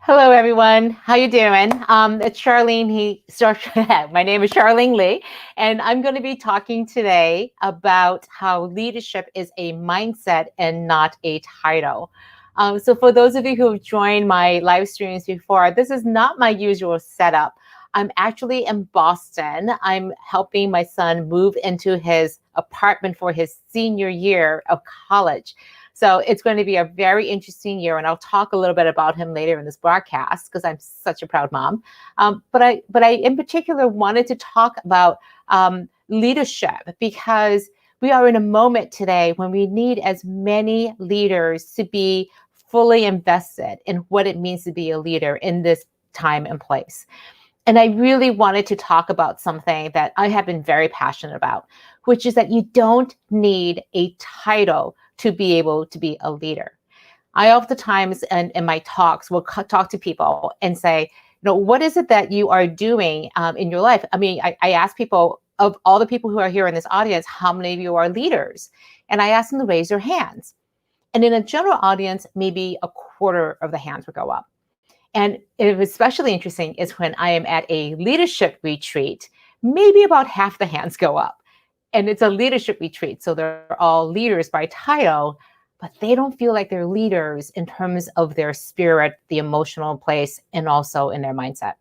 Hello, everyone. How you doing? It's Charlene. My name is Charlene Lee, and I'm going to be talking today about how leadership is a mindset and not a title. So for those of you who have joined my live streams before, this is not my usual setup. I'm actually in Boston. I'm helping my son move into his apartment for his senior year of college. So it's going to be a very interesting year, and I'll talk a little bit about him later in this broadcast because I'm such a proud mom. But I in particular wanted to talk about leadership because we are in a moment today when we need as many leaders to be fully invested in what it means to be a leader in this time and place. And I really wanted to talk about something that I have been very passionate about, which is that you don't need a title to be able to be a leader. I oftentimes in my talks will talk to people and say, what is it that you are doing in your life? I mean, I ask people, of all the people who are here in this audience, how many of you are leaders? And I ask them to raise their hands. And in a general audience, maybe a quarter of the hands would go up. And it was especially interesting is when I am at a leadership retreat, maybe about half the hands go up. And it's a leadership retreat. So they're all leaders by title, but they don't feel like they're leaders in terms of their spirit, the emotional place, and also in their mindset.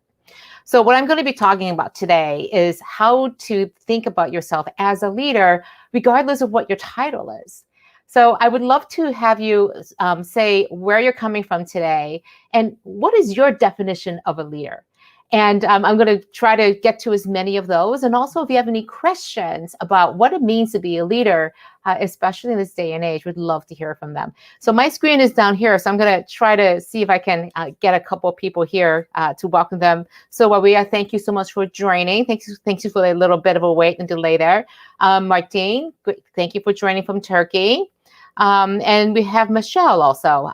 So what I'm going to be talking about today is how to think about yourself as a leader, regardless of what your title is. So I would love to have you say where you're coming from today and what is your definition of a leader? And I'm going to try to get to as many of those. And also, if you have any questions about what it means to be a leader, especially in this day and age, we'd love to hear from them. So my screen is down here. So I'm going to try to see if I can get a couple of people here to welcome them. So Waria, thank you so much for joining. Thank you for a little bit of a wait and delay there. Martin, thank you for joining from Turkey. And we have Michelle also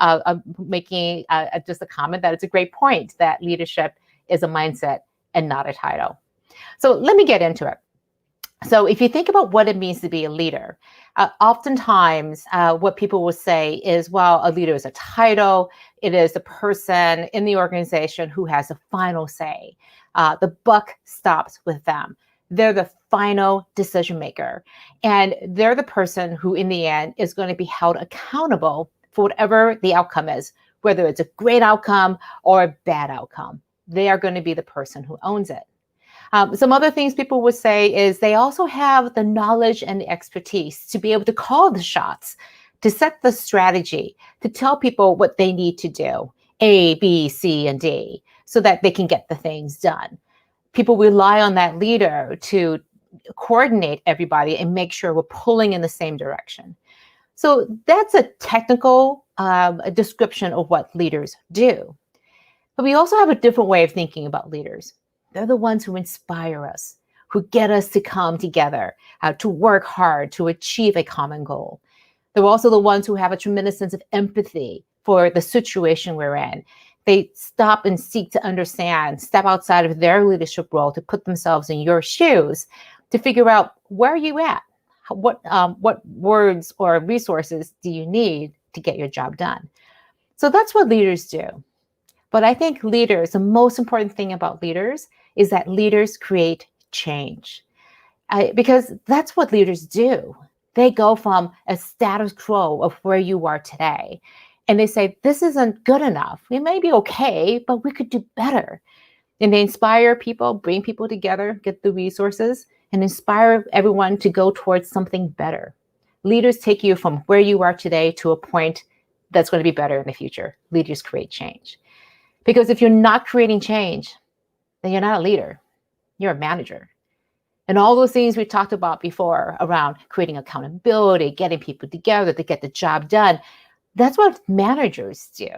making just a comment that it's a great point that leadership is a mindset and not a title. So let me get into it. So if you think about what it means to be a leader, oftentimes what people will say is, well, a leader is a title. It is the person in the organization who has the final say. The buck stops with them. They're the final decision maker. And they're the person who, in the end, is going to be held accountable for whatever the outcome is, whether it's a great outcome or a bad outcome. They are going to be the person who owns it. Some other things people would say is they also have the knowledge and the expertise to be able to call the shots, to set the strategy, to tell people what they need to do, A, B, C, and D, so that they can get the things done. People rely on that leader to coordinate everybody and make sure we're pulling in the same direction. So that's a technical description of what leaders do. But we also have a different way of thinking about leaders. They're the ones who inspire us, who get us to come together, to work hard, to achieve a common goal. They're also the ones who have a tremendous sense of empathy for the situation we're in. They stop and seek to understand, step outside of their leadership role to put themselves in your shoes, to figure out where are you at? What words or resources do you need to get your job done? So that's what leaders do. But I think leaders, the most important thing about leaders is that leaders create change. Because that's what leaders do. They go from a status quo of where you are today. And they say, this isn't good enough. It may be okay, but we could do better. And they inspire people, bring people together, get the resources, and inspire everyone to go towards something better. Leaders take you from where you are today to a point that's going to be better in the future. Leaders create change. Because if you're not creating change, then you're not a leader. You're a manager. And all those things we talked about before around creating accountability, getting people together to get the job done, that's what managers do.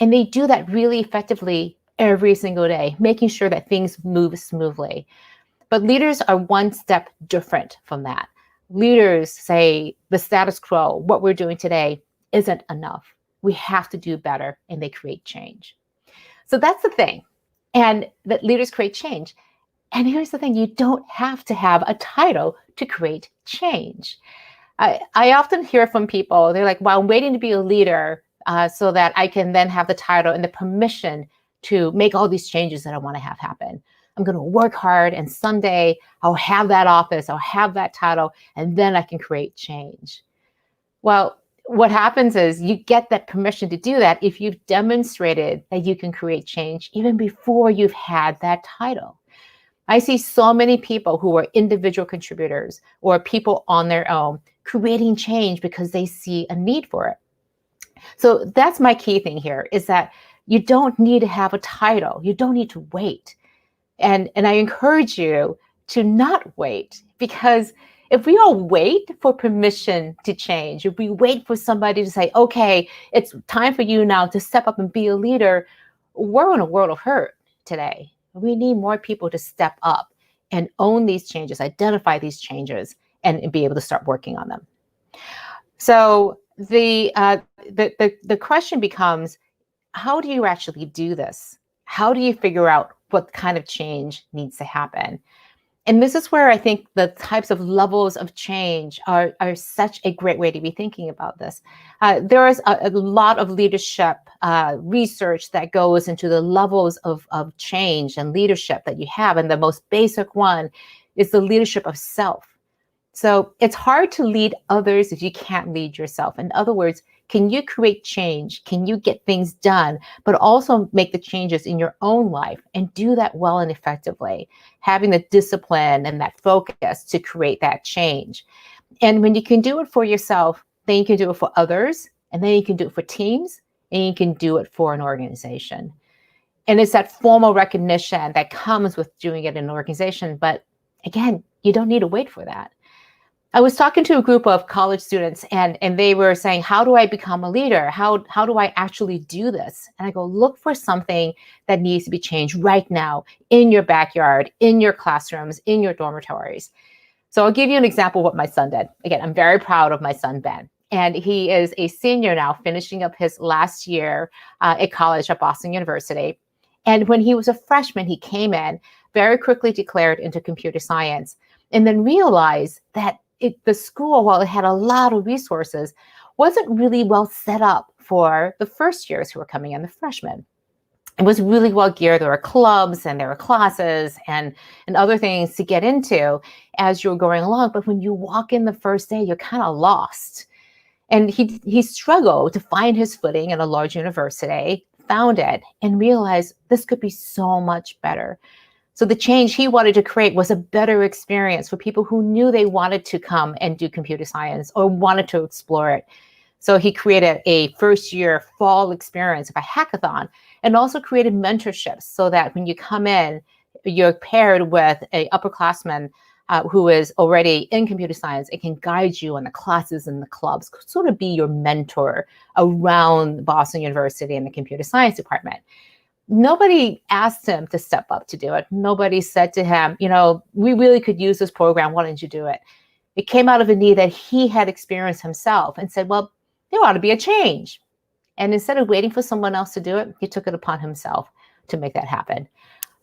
And they do that really effectively every single day, making sure that things move smoothly. But leaders are one step different from that. Leaders say the status quo, what we're doing today, isn't enough. We have to do better, and they create change. So that's the thing. And that leaders create change. And here's the thing, you don't have to have a title to create change. I often hear from people, they're like, well, I'm waiting to be a leader so that I can then have the title and the permission to make all these changes that I want to have happen. I'm going to work hard, and someday I'll have that office, I'll have that title, and then I can create change. Well, what happens is you get that permission to do that if you've demonstrated that you can create change even before you've had that title. I see so many people who are individual contributors or people on their own creating change because they see a need for it. So that's my key thing here, is that you don't need to have a title. You don't need to wait. And I encourage you to not wait, because if we all wait for permission to change, if we wait for somebody to say, okay, it's time for you now to step up and be a leader, we're in a world of hurt today. We need more people to step up and own these changes, identify these changes, and be able to start working on them. So the question becomes, how do you actually do this? How do you figure out what kind of change needs to happen? And this is where I think the types of levels of change are such a great way to be thinking about this. There is a lot of leadership research that goes into the levels of change and leadership that you have. And the most basic one is the leadership of self. So it's hard to lead others if you can't lead yourself. In other words, can you create change? Can you get things done, but also make the changes in your own life and do that well and effectively, having the discipline and that focus to create that change? And when you can do it for yourself, then you can do it for others, and then you can do it for teams, and you can do it for an organization. And it's that formal recognition that comes with doing it in an organization. But again, you don't need to wait for that. I was talking to a group of college students, and they were saying, how do I become a leader? How do I actually do this? And I go, look for something that needs to be changed right now in your backyard, in your classrooms, in your dormitories. So I'll give you an example of what my son did. Again, I'm very proud of my son, Ben. And he is a senior now, finishing up his last year at college at Boston University. And when he was a freshman, he came in, very quickly declared into computer science, and then realized that the school, while it had a lot of resources, wasn't really well set up for the first years who were coming in, the freshmen. It was really well geared. There were clubs and there were classes and other things to get into as you were going along. But when you walk in the first day, you're kind of lost. And he struggled to find his footing at a large university, found it, and realized this could be so much better. So the change he wanted to create was a better experience for people who knew they wanted to come and do computer science or wanted to explore it. So he created a first year fall experience of a hackathon, and also created mentorships so that when you come in, you're paired with an upperclassman who is already in computer science. It can guide you on the classes and the clubs, sort of be your mentor around Boston University and the computer science department. Nobody asked him to step up to do it. Nobody said to him, we really could use this program. Why don't you do it? It came out of a need that he had experienced himself, and said, well, there ought to be a change. And instead of waiting for someone else to do it, he took it upon himself to make that happen.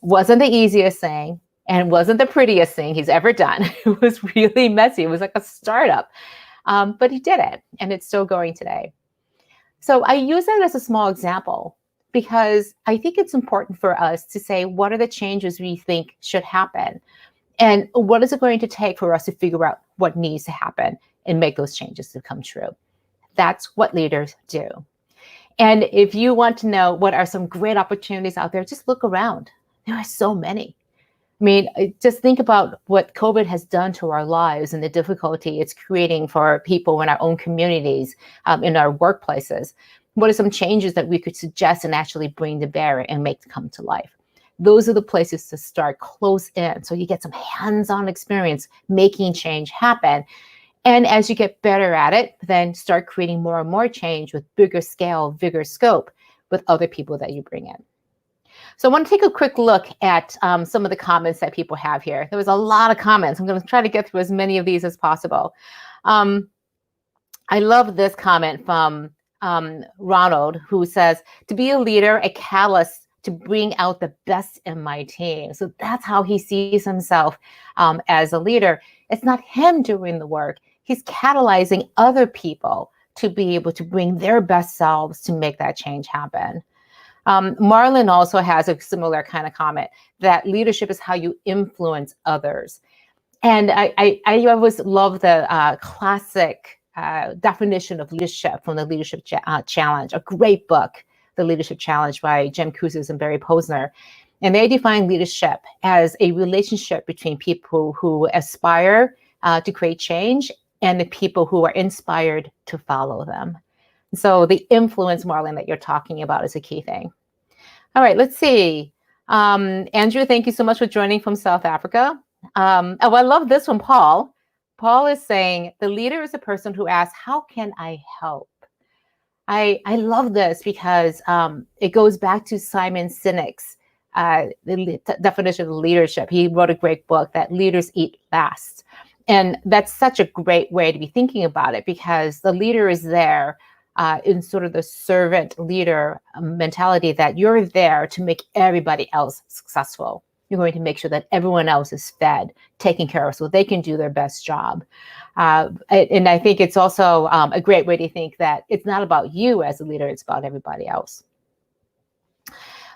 Wasn't the easiest thing, and wasn't the prettiest thing he's ever done. It was really messy. It was like a startup. But he did it, and it's still going today. So I use that as a small example, because I think it's important for us to say, what are the changes we think should happen? And what is it going to take for us to figure out what needs to happen and make those changes to come true? That's what leaders do. And if you want to know what are some great opportunities out there, just look around. There are so many. I mean, just think about what COVID has done to our lives and the difficulty it's creating for people in our own communities, in our workplaces. What are some changes that we could suggest and actually bring to bear and make come to life? Those are the places to start close in, so you get some hands-on experience making change happen. And as you get better at it, then start creating more and more change with bigger scale, bigger scope with other people that you bring in. So I want to take a quick look at some of the comments that people have here. There was a lot of comments. I'm going to try to get through as many of these as possible. I love this comment from Ronald, who says, to be a leader, a catalyst to bring out the best in my team. So that's how he sees himself as a leader. It's not him doing the work. He's catalyzing other people to be able to bring their best selves to make that change happen. Marlon also has a similar kind of comment that leadership is how you influence others. And I always love the classic definition of leadership from the Leadership Challenge, a great book, The Leadership Challenge by Jim Kouzes and Barry Posner. And they define leadership as a relationship between people who aspire to create change and the people who are inspired to follow them. So the influence, Marlon, that you're talking about is a key thing. All right, let's see. Andrew, thank you so much for joining from South Africa. Oh, I love this one, Paul. Paul is saying, the leader is a person who asks, how can I help? I love this because it goes back to Simon Sinek's the definition of leadership. He wrote a great book that leaders eat last. And that's such a great way to be thinking about it, because the leader is there in sort of the servant leader mentality, that you're there to make everybody else successful. You're going to make sure that everyone else is fed, taken care of, so they can do their best job. And I think it's also a great way to think that it's not about you as a leader, it's about everybody else.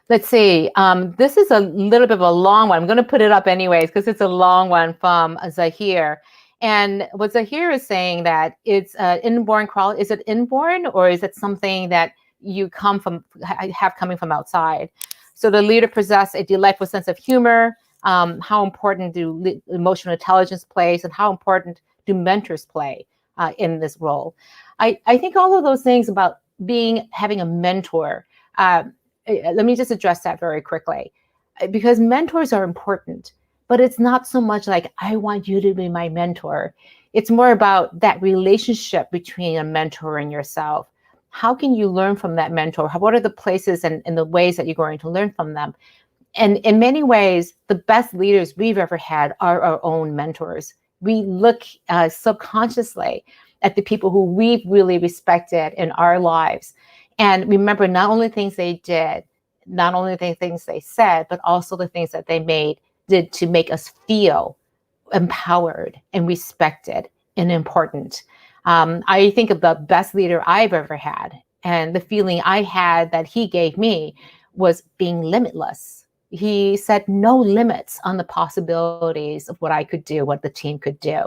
Let's see. This is a little bit of a long one. I'm going to put it up anyways because it's a long one from Zahir. And what Zahir is saying, that it's inborn quality. Is it inborn, or is it something that you have coming from outside? So the leader possesses a delightful sense of humor. How important do emotional intelligence plays, and how important do mentors play in this role? I think all of those things about having a mentor. Let me just address that very quickly, because mentors are important, but it's not so much like, I want you to be my mentor. It's more about that relationship between a mentor and yourself. How can you learn from that mentor? What are the places and the ways that you're going to learn from them? And in many ways, the best leaders we've ever had are our own mentors. We look subconsciously at the people who we've really respected in our lives, and remember not only things they did, not only the things they said, but also the things that they did to make us feel empowered and respected and important. I think of the best leader I've ever had, and the feeling I had that he gave me was being limitless. He set no limits on the possibilities of what I could do, what the team could do.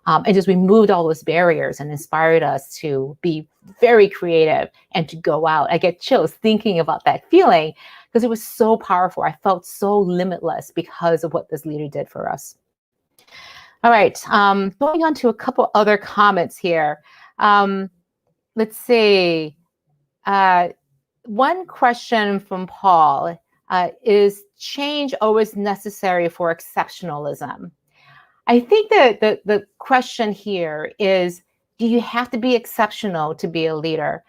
And just removed all those barriers and inspired us to be very creative and to go out. I get chills thinking about that feeling because it was so powerful. I felt so limitless because of what this leader did for us. All right, going on to a couple other comments here. Let's see. One question from Paul is change always necessary for exceptionalism? I think that the question here is, do you have to be exceptional to be a leader?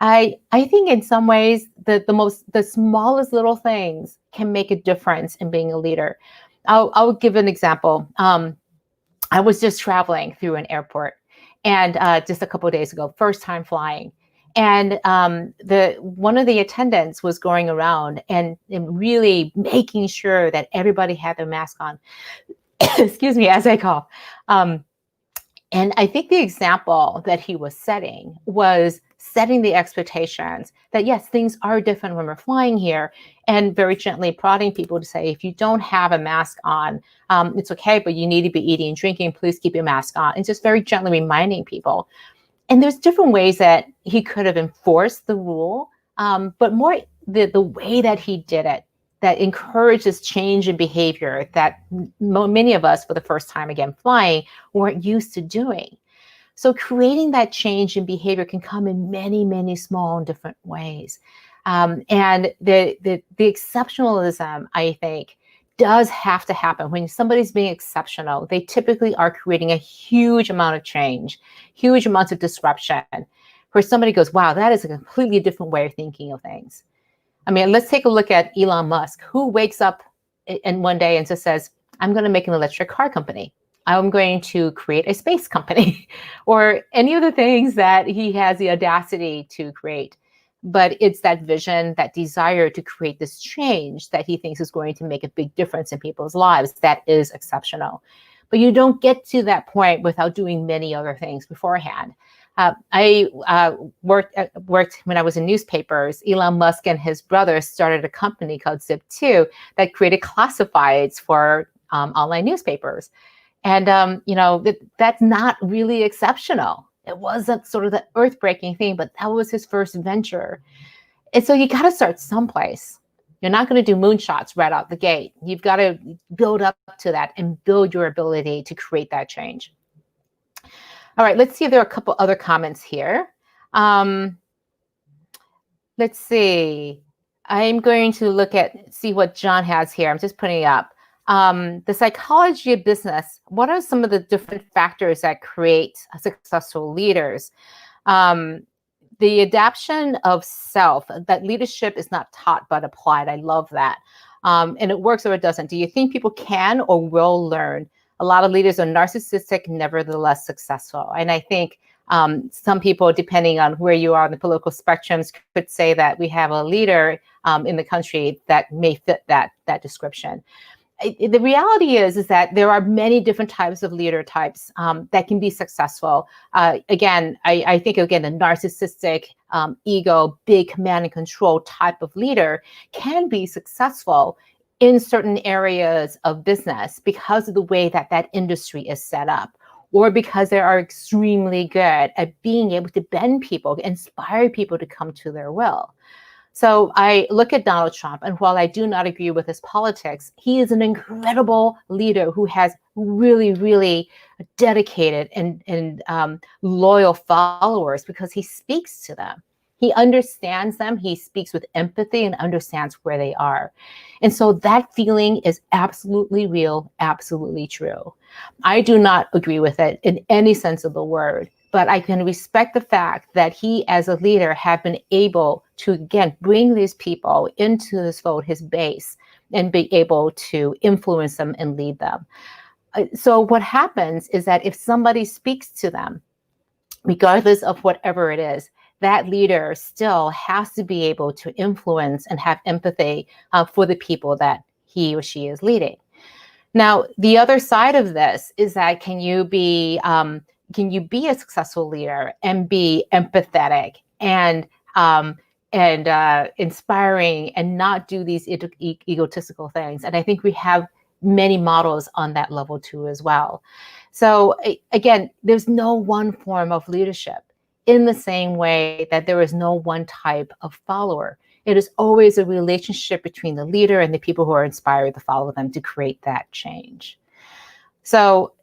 I think in some ways the smallest little things can make a difference in being a leader. I'll give an example. I was just traveling through an airport, and just a couple of days ago, first time flying. And one of the attendants was going around and really making sure that everybody had their mask on. Excuse me, as I cough. And I think the example that he was setting the expectations that, yes, things are different when we're flying here, and very gently prodding people to say, if you don't have a mask on, it's okay, but you need to be eating and drinking, please keep your mask on. And just very gently reminding people. And there's different ways that he could have enforced the rule, but more the way that he did it, that encourages change in behavior that many of us, for the first time again flying, weren't used to doing. So creating that change in behavior can come in many, many small and different ways. And the exceptionalism, I think, does have to happen. When somebody's being exceptional, they typically are creating a huge amount of change, huge amounts of disruption, where somebody goes, wow, that is a completely different way of thinking of things. I mean, let's take a look at Elon Musk, who wakes up in one day and just says, I'm going to make an electric car company. I'm going to create a space company, or any of the things that he has the audacity to create. But it's that vision, that desire to create this change that he thinks is going to make a big difference in people's lives. That is exceptional. But you don't get to that point without doing many other things beforehand. I worked when I was in newspapers. Elon Musk and his brother started a company called Zip2 that created classifieds for online newspapers. And, that's not really exceptional. It wasn't sort of the earth-breaking thing, but that was his first venture. And so you got to start someplace. You're not going to do moonshots right out the gate. You've got to build up to that and build your ability to create that change. All right, let's see if there are a couple other comments here. Let's see. I'm going to see what John has here. I'm just putting it up. The psychology of business. What are some of the different factors that create successful leaders? The adaptation of self, that leadership is not taught but applied. I love that. And it works or it doesn't. Do you think people can or will learn? A lot of leaders are narcissistic, nevertheless successful. And I think some people, depending on where you are on the political spectrums, could say that we have a leader in the country that may fit that description. The reality is that there are many different types of leader types that can be successful. Again, I think, the narcissistic, ego, big command and control type of leader can be successful in certain areas of business because of the way that industry is set up, or because they are extremely good at being able to bend people, inspire people to come to their will. So I look at Donald Trump, and while I do not agree with his politics, he is an incredible leader who has really, really dedicated and loyal followers because he speaks to them. He understands them. He speaks with empathy and understands where they are. And so that feeling is absolutely real, absolutely true. I do not agree with it in any sense of the word, but I can respect the fact that he, as a leader, have been able to, again, bring these people into his fold, his base, and be able to influence them and lead them. So what happens is that if somebody speaks to them, regardless of whatever it is, that leader still has to be able to influence and have empathy for the people that he or she is leading. Now, the other side of this is that can you be a successful leader and be empathetic and inspiring and not do these egotistical things? And I think we have many models on that level too as well. So again, there's no one form of leadership, in the same way that there is no one type of follower. It is always a relationship between the leader and the people who are inspired to follow them to create that change. So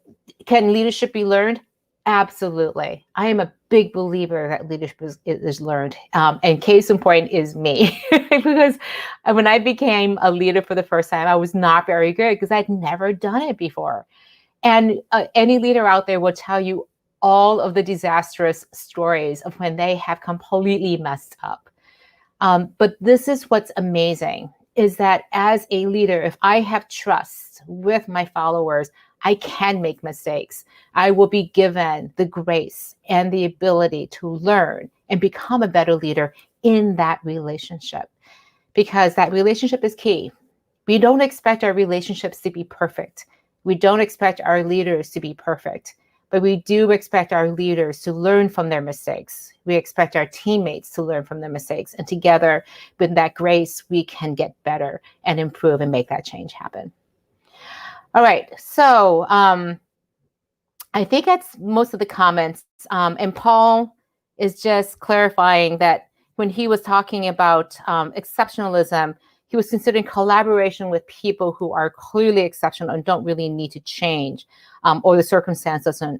can leadership be learned? Absolutely. I am a big believer that leadership is learned. And case in point is me. Because when I became a leader for the first time, I was not very good because I'd never done it before. And any leader out there will tell you all of the disastrous stories of when they have completely messed up. But this is what's amazing, is that as a leader, if I have trust with my followers, I can make mistakes. I will be given the grace and the ability to learn and become a better leader in that relationship, because that relationship is key. We don't expect our relationships to be perfect. We don't expect our leaders to be perfect, but we do expect our leaders to learn from their mistakes. We expect our teammates to learn from their mistakes. And together, with that grace, we can get better and improve and make that change happen. All right, so I think that's most of the comments. And Paul is just clarifying that when he was talking about exceptionalism, he was considering collaboration with people who are clearly exceptional and don't really need to change, or the circumstance doesn't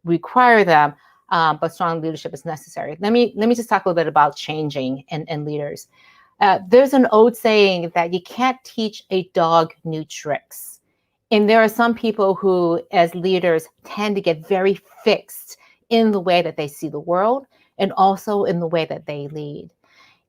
require them, but strong leadership is necessary. Let me just talk a little bit about changing and leaders. There's an old saying that you can't teach a dog new tricks. And there are some people who, as leaders, tend to get very fixed in the way that they see the world and also in the way that they lead.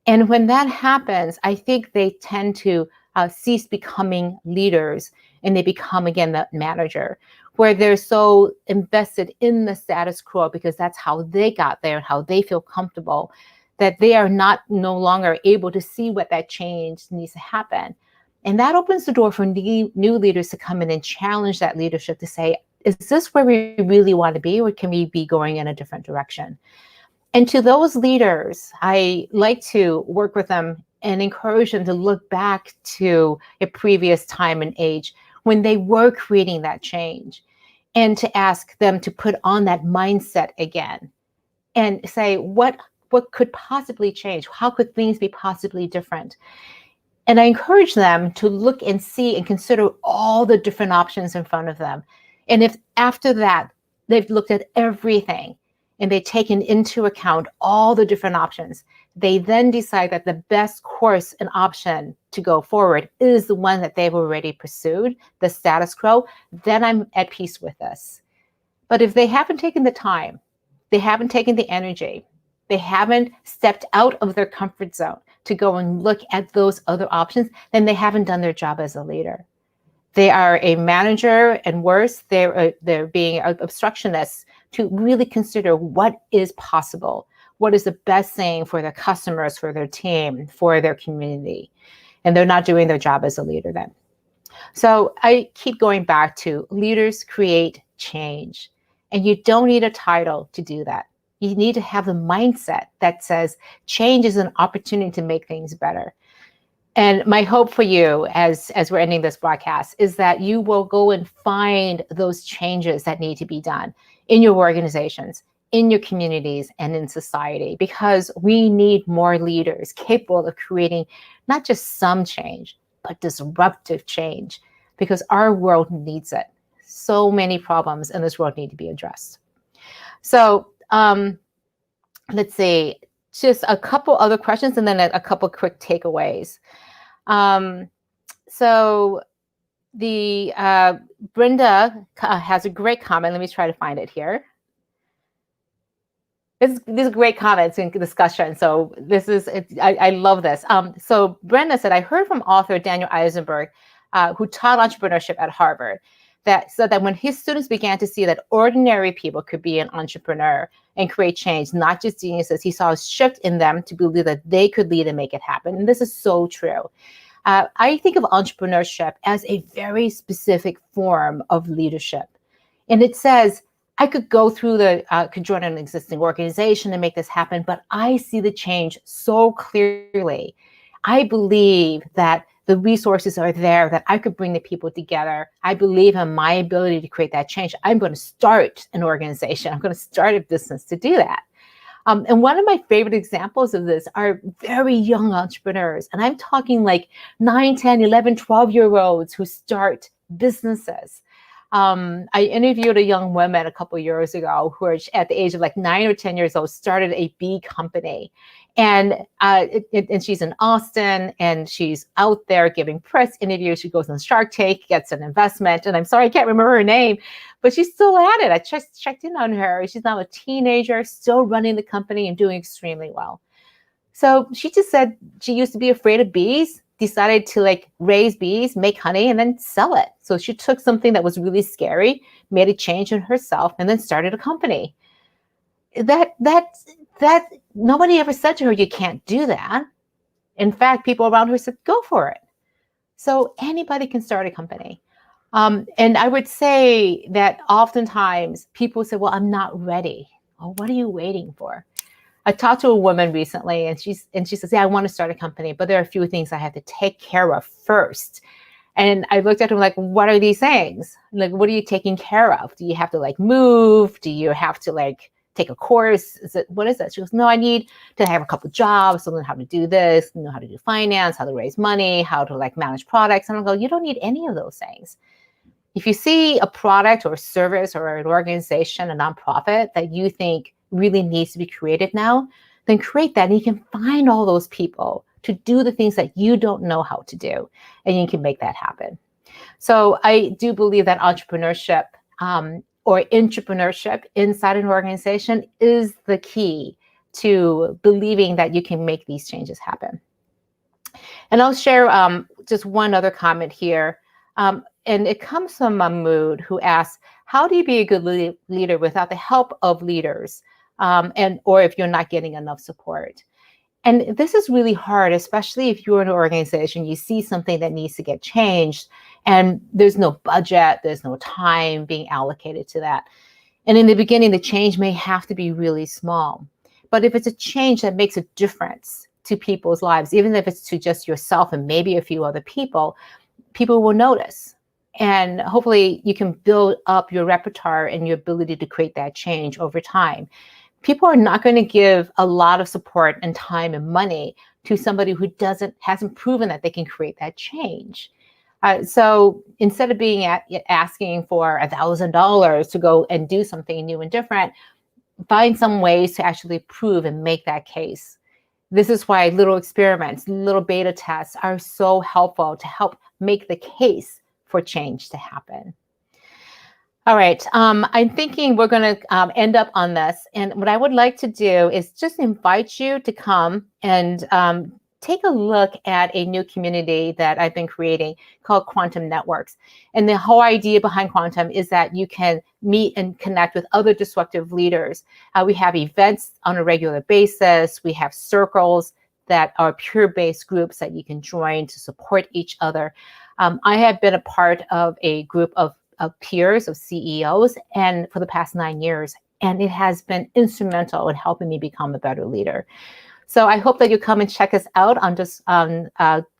And when that happens, I think they tend to cease becoming leaders, and they become, again, the manager, where they're so invested in the status quo because that's how they got there and how they feel comfortable, that they are no longer able to see what that change needs to happen. And that opens the door for new leaders to come in and challenge that leadership to say, is this where we really want to be, or can we be going in a different direction? And to those leaders, I like to work with them and encourage them to look back to a previous time and age when they were creating that change, and to ask them to put on that mindset again and say, what could possibly change? How could things be possibly different? And I encourage them to look and see and consider all the different options in front of them. And if after that, they've looked at everything and they've taken into account all the different options, they then decide that the best course and option to go forward is the one that they've already pursued, the status quo, then I'm at peace with this. But if they haven't taken the time, they haven't taken the energy, they haven't stepped out of their comfort zone to go and look at those other options, then they haven't done their job as a leader. They are a manager, and worse, they're being obstructionists to really consider what is possible, what is the best thing for their customers, for their team, for their community. And they're not doing their job as a leader then. So I keep going back to leaders create change. And you don't need a title to do that. You need to have the mindset that says change is an opportunity to make things better. And my hope for you as we're ending this broadcast is that you will go and find those changes that need to be done in your organizations, in your communities, and in society, because we need more leaders capable of creating not just some change, but disruptive change, because our world needs it. So many problems in this world need to be addressed. So let's see, just a couple other questions and then a couple quick takeaways. So the Brenda has a great comment. Let me try to find it here. This is great comments and discussion. So this is, I love this. So Brenda said, I heard from author Daniel Eisenberg, who taught entrepreneurship at Harvard, that said that when his students began to see that ordinary people could be an entrepreneur and create change, not just geniuses, he saw a shift in them to believe that they could lead and make it happen. And this is so true. I think of entrepreneurship as a very specific form of leadership. And it says, I could go through could join an existing organization and make this happen, but I see the change so clearly. I believe that the resources are there, that I could bring the people together. I believe in my ability to create that change. I'm going to start an organization. I'm going to start a business to do that. And one of my favorite examples of this are very young entrepreneurs. And I'm talking like 9, 10, 11, 12-year-olds who start businesses. I interviewed a young woman a couple of years ago who, at the age of like 9 or 10 years old, started a bee company. And she's in Austin, and she's out there giving press interviews. She goes on Shark Tank, gets an investment. And I'm sorry, I can't remember her name, but she's still at it. I checked in on her. She's now a teenager, still running the company and doing extremely well. So she just said she used to be afraid of bees, decided to like raise bees, make honey, and then sell it. So she took something that was really scary, made a change in herself, and then started a company. That nobody ever said to her, you can't do that. In fact, people around her said, go for it. So anybody can start a company. And I would say that oftentimes people say, well, I'm not ready. Well, what are you waiting for? I talked to a woman recently, and she says, yeah, I want to start a company, but there are a few things I have to take care of first. And I looked at her like, what are these things? Like, what are you taking care of? Do you have to like move? Do you have to like take a course? What is that? She goes, no, I need to have a couple of jobs, learn how to do this, know how to do finance, how to raise money, how to like manage products. And I go, you don't need any of those things. If you see a product or a service or an organization, a nonprofit that you think really needs to be created now, then create that. And you can find all those people to do the things that you don't know how to do, and you can make that happen. So I do believe that entrepreneurship or intrapreneurship inside an organization is the key to believing that you can make these changes happen. And I'll share just one other comment here. And it comes from Mahmood, who asks, how do you be a good leader without the help of leaders? Or if you're not getting enough support? And this is really hard, especially if you're in an organization, you see something that needs to get changed, and there's no budget, there's no time being allocated to that. And in the beginning, the change may have to be really small. But if it's a change that makes a difference to people's lives, even if it's to just yourself and maybe a few other people, people will notice. And hopefully you can build up your repertoire and your ability to create that change over time. People are not going to give a lot of support and time and money to somebody who hasn't proven that they can create that change. So instead of asking for $1,000 to go and do something new and different, find some ways to actually prove and make that case. This is why little experiments, little beta tests are so helpful to help make the case for change to happen. All right, I'm thinking we're going to end up on this. And what I would like to do is just invite you to come and take a look at a new community that I've been creating called Quantum Networks. And the whole idea behind Quantum is that you can meet and connect with other disruptive leaders. We have events on a regular basis. We have circles that are peer-based groups that you can join to support each other. I have been a part of a group of peers, of CEOs, and for the past 9 years, and it has been instrumental in helping me become a better leader. So I hope that you come and check us out on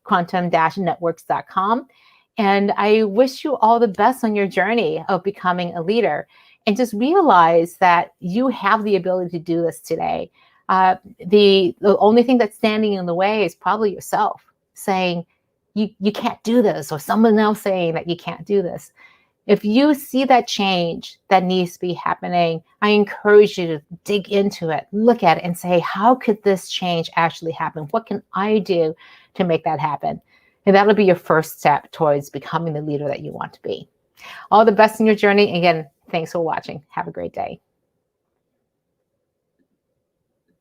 quantum-networks.com. And I wish you all the best on your journey of becoming a leader. And just realize that you have the ability to do this today. The only thing that's standing in the way is probably yourself saying, you can't do this, or someone else saying that you can't do this. If you see that change that needs to be happening, I encourage you to dig into it, look at it, and say, how could this change actually happen? What can I do to make that happen? And that'll be your first step towards becoming the leader that you want to be. All the best in your journey. Again, thanks for watching. Have a great day.